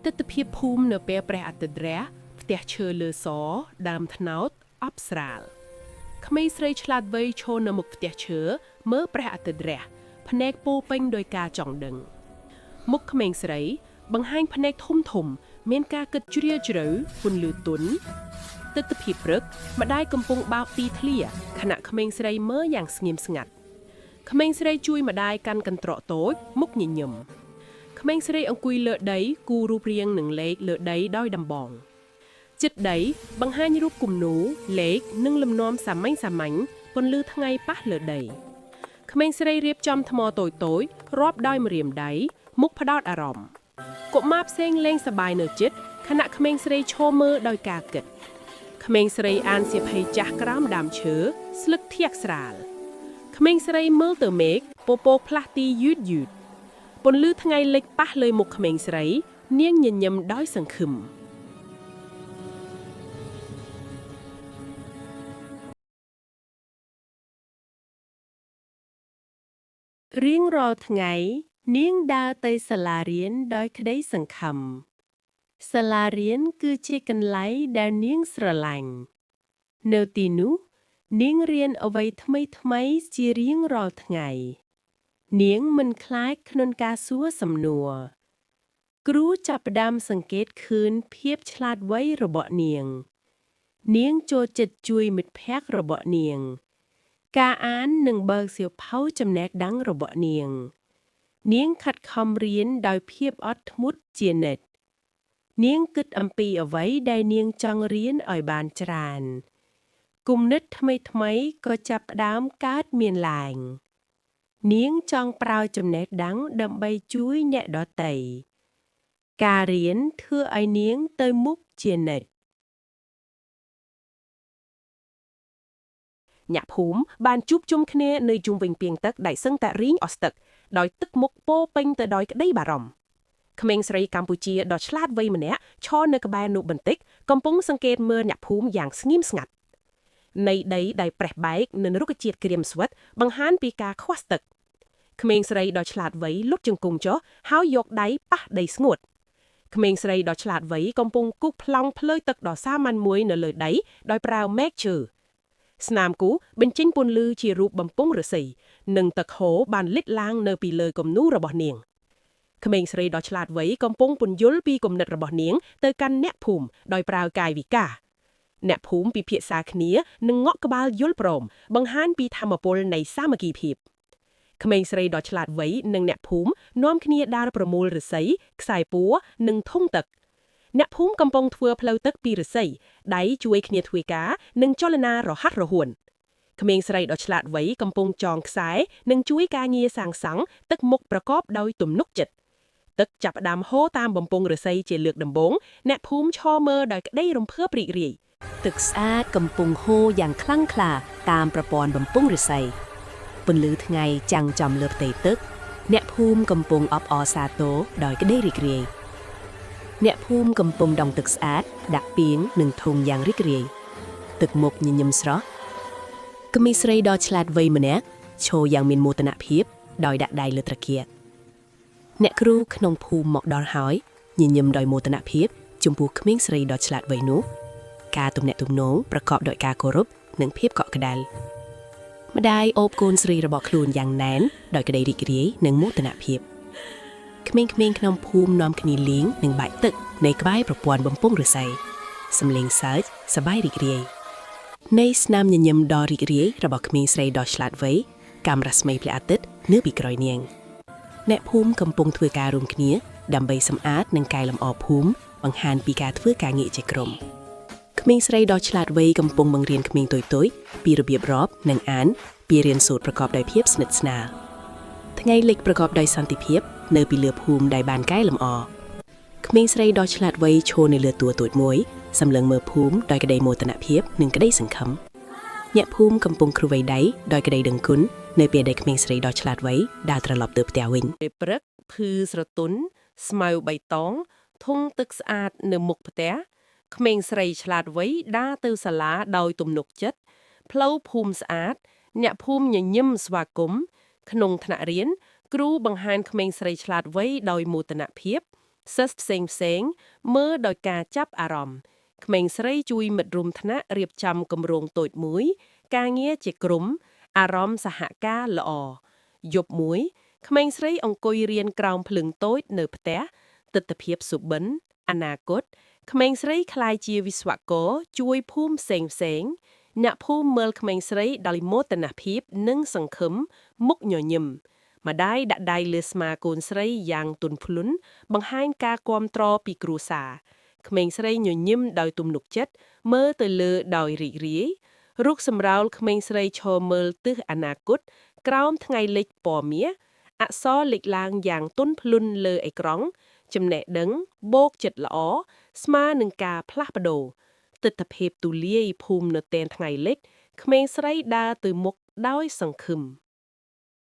ទិដ្ឋភាពភូមិនៅពេលព្រះអាទិត្យរះផ្ទះឈើលើសដើមត្នោតអបស្រាលក្មេងស្រីឆ្លាតវៃឈរនៅមុខផ្ទះឈើមើលព្រះអាទិត្យរះភ្នែកពោពេញដោយការចង់ដឹងមុខក្មេងស្រីបង្ហាញភ្នែកធំមានការគិតជ្រាលជ្រៅពន្លឺទន់ទិដ្ឋភាពព្រឹកម្ដាយកំពុងបោកទីធ្លាខណៈក្មេងស្រីមើលយ៉ាងស្ងៀមស្ងាត់ក្មេងស្រីជួយម្ដាយកាន់កន្ត្រកតូចមុខញញឹមក្មេងស្រីអង្គុយលើដីគូរូបរាងនឹងលេខលើដីដោយដំបងចិត្តដីបង្ហាញរូបគំនូរលេខនិងលំនាំសាមញ្ញពន្លឺថ្ងៃប៉ះលើដីក្មេងស្រីរៀបចំថ្មតូចរាប់ដោយម្រាមដៃមុខផ្ដោតអារម្មណ៍កុមារផ្សេងលេងសប្បាយនៅជិតខណៈក្មេងស្រីឈរមើលដោយការគិតក្មេងស្រីអានសៀវភៅចាស់ក្រោមដើមឈើស្លឹកធាក់ស្រាលក្មេងស្រីមើលទៅមេឃពពកផ្លាស់ទីយឺតពន្លឺថ្ងៃលិចប៉ះលើមុខក្មេងស្រីនាងញញឹមដោយសង្ឃឹមរៀងរាល់ថ្ងៃនាងដើរទៅសាលារៀនដោយក្តីសង្ឃឹមសាលារៀនគឺជាកន្លែងដែលនាងស្រឡាញ់នៅទីនោះនាងរៀនអ្វីថ្មីជារៀងរាល់ថ្ងៃនាងមិនខ្លាចក្នុងការសួរសំណួរគ្រូចាប់ផ្ដើមសង្កេតឃើញភាពឆ្លាតវៃរបស់នាងចូលចិត្តជួយមិត្តភក្តិរបស់នាងការអាននិងបើកសៀវភៅចំណេះដឹងរបស់នាងខិតខំរៀនដោយភាពអត់ធ្មត់ជានិច្ចនាងគិតអំពីអ្វីដែលនាងចង់រៀនឲ្យបានច្រើនគំនិតថ្មីក៏ចាប់ផ្ដើមកើតមានឡើងនាងចង់ប្រើចំណេះដឹងដើម្បីជួយអ្នកដទៃការរៀនធ្វើឲ្យនាងទៅមុខជានិច្ចអ្នកភូមិបានជួបជុំគ្នានៅជុំវិញពាងទឹកដែលសឹងតែរីងអស់ទឹកដោយទឹកមុខពោពេញទៅដោយក្តីបារម្ភក្មេងស្រីកម្ពុជាដ៏ឆ្លាតវៃម្នាក់ឈរនៅក្បែរនោះបន្តិចកំពុងសង្កេតមើលអ្នកភូមិយ៉ាងស្ងៀមស្ងាត់នៃដីដែលប្រេះបែកនិងរុក្ខជាតិក្រៀមស្វិតបង្ហាញពីការខ្វះទឹកក្មេងស្រីដ៏ឆ្លាតវៃលុតជង្គង់ចុះហើយយកដៃប៉ះដីស្ងួតក្មេងស្រីដ៏ឆ្លាតវៃកំពុងគូសប្លង់ភ្លើយទឹកដ៏សាមញ្ញមួយនៅលើដីដោយប្រើមែកឈើស្នាមគូបញ្ចេញពន្លឺជារូបបំពង់ឫស្សីនិងទឹកហូរបានលិចឡើងនៅពីលើគំនូររបស់នាងក្មេងស្រីដ៏ឆ្លាតវៃកំពុងពន្យល់ពីគំនិតរបស់នាងទៅកាន់អ្នកភូមិដោយប្រើកាយវិការអ្នកភូមិពិភាក្សាគ្នានិងងក់ក្បាលយល់ព្រមបង្ហាញពីធម៌ពលនៃសាមគ្គីភាពក្មេងស្រីដ៏ឆ្លាតវៃនិងអ្នកភូមិនាំគ្នាដើរប្រមូលឫស្សីខ្សែពួរនិងធុងទឹកអ្នកភូមិកំពុងធ្វើផ្លូវទឹកពីឫស្សីដៃជួយគ្នាធ្វើការនិងចលនារហ័សរហួនក្មេងស្រីដ៏ឆ្លាតវៃកំពុងចងខ្សែនិងជួយការងារសាងសង់ទឹកមុខប្រកបដោយទំនុកចិត្តទឹកចាប់ផ្ដើមហូរតាមបំពង់ឫស្សីជាលើកដំបូងអ្នកភូមិឈរមើលដោយក្តីរំភើបរីករាយទឹកស្អាតកំពុងហូរយ៉ាងខ្លាំងក្លាតាមប្រព័ន្ធបំពង់ឫស្សីពន្លឺថ្ងៃចាំងចំលើផ្ទៃទឹកអ្នកភូមិកំពុងអបអរសាទរដោយក្តីរីករាយអ្នកភូមិកំពុងដងទឹកស្អាតដាក់ពាងនិងធុងយ៉ាងរីករាយទឹកមុខញញឹមស្រស់ក្មេងស្រីដ៏ឆ្លាតវៃម្នាក់ឈរយ៉ាងមានមោទនភាពដោយដាក់ដៃលើត្រគាកអ្នកគ្រូក្នុងភូមិមកដល់ហើយញញឹមដោយមោទនភាពចំពោះក្មេងស្រីដ៏ឆ្លាតវៃនោះការទំនាក់ទំនងប្រកបដោយការគោរពនិងភាពកក់ក្ដៅម្ដាយអូបកូនស្រីរបស់ខ្លួនយ៉ាងណែនដោយក្តីរីករាយនិងមោទនភាពក្មេងៗក្នុងភូមិនាំគ្នាលេងនិងបាចទឹកនៅក្បែរប្រព័ន្ធបំពង់ឫស្សីសំឡេងសើចសប្បាយរីករាយនៃស្នាមញញឹមដ៏រីករាយរបស់ក្មេងស្រីដ៏ឆ្លាតវៃកាំរស្មីព្រះអាទិត្យនៅពីក្រោយនាងអ្នកភូមិកំពុងធ្វើការរួមគ្នាដើម្បីសម្អាតនិងកែលម្អភូមិបង្ហាញពីការធ្វើការងារជាក្រុមក្មេងស្រីដ៏ឆ្លាតវៃកំពុងបង្រៀនក្មេងតូចៗពីរបៀបរាប់និងអានពីរៀនសូត្រប្រកបដោយភាពស្និទ្ធស្នាលថ្ងៃលិចប្រកបដោយសន្តិភាពនៅពីលើភូមិដែលបានកែលម្អក្មេងស្រីដ៏ឆ្លាតវៃឈរនៅលើតួតូចមួយសម្លឹងមើលភូមិដោយក្តីមោទនភាពនិងក្តីសង្ឃឹមអ្នកភូមិកំពុងគ្រូវៃដៃដោយក្តីដឹងគុណនៅពេលដែលក្មេងស្រីដ៏ឆ្លាតវៃដើរត្រឡប់ទៅផ្ទះវិញពេលព្រឹកភឺស្រទន់ស្មៅបៃតងធុងទឹកស្អាតនៅមុខផ្ទះក្មេងស្រីឆ្លាតវៃដើរទៅសាលាដោយទំនុកចិត្តផ្លូវភូមិស្អាតអ្នកភូមិញញឹមស្វាគមន៍ក្នុងថ្នាក់រៀនគ្រូបង្ហាញក្មេងស្រីឆ្លាតវៃដោយមោទនភាព សិស្សផ្សេងៗមើលដោយការចាប់អារម្មណ៍ក្មេងស្រីជួយមិត្តរួមថ្នាក់រៀបចំគម្រោងតូចមួយការងារជាក្រុមអារម្មណ៍សហការល្អយប់មួយក្មេងស្រីអង្គុយរៀនក្រោមភ្លើងតូចនៅផ្ទះទិដ្ឋភាពសុបិនអនាគតក្មេងស្រីក្លាយជាវិស្វករជួយភូមិផ្សេងៗអ្នកភូមិមើលក្មេងស្រីដោយមោទនភាពនិងសង្ឃឹមមុខញញឹមម្ដាយដាក់ដៃលើស្មាកូនស្រីយ៉ាងទន់ភ្លន់បង្ហាញការគាំទ្រពីគ្រួសារក្មេងស្រីញញឹមដោយទំនុកចិត្តមើលទៅលើដោយរីករាយរូបសម្រោលក្មេងស្រីឈរមើលទិសអនាគតក្រោមថ្ងៃលិចពណ៌មាសអក្សរលេចឡើងយ៉ាងទន់ភ្លន់លើអេក្រង់ចំណេះដឹងបូកចិត្តល្អស្មើនឹងការផ្លាស់ប្ដូរទិដ្ឋភាពទូលាយភូមិនៅតែនថ្ងៃលិចក្មេងស្រីដើរទៅមុខដោយសង្ឃឹម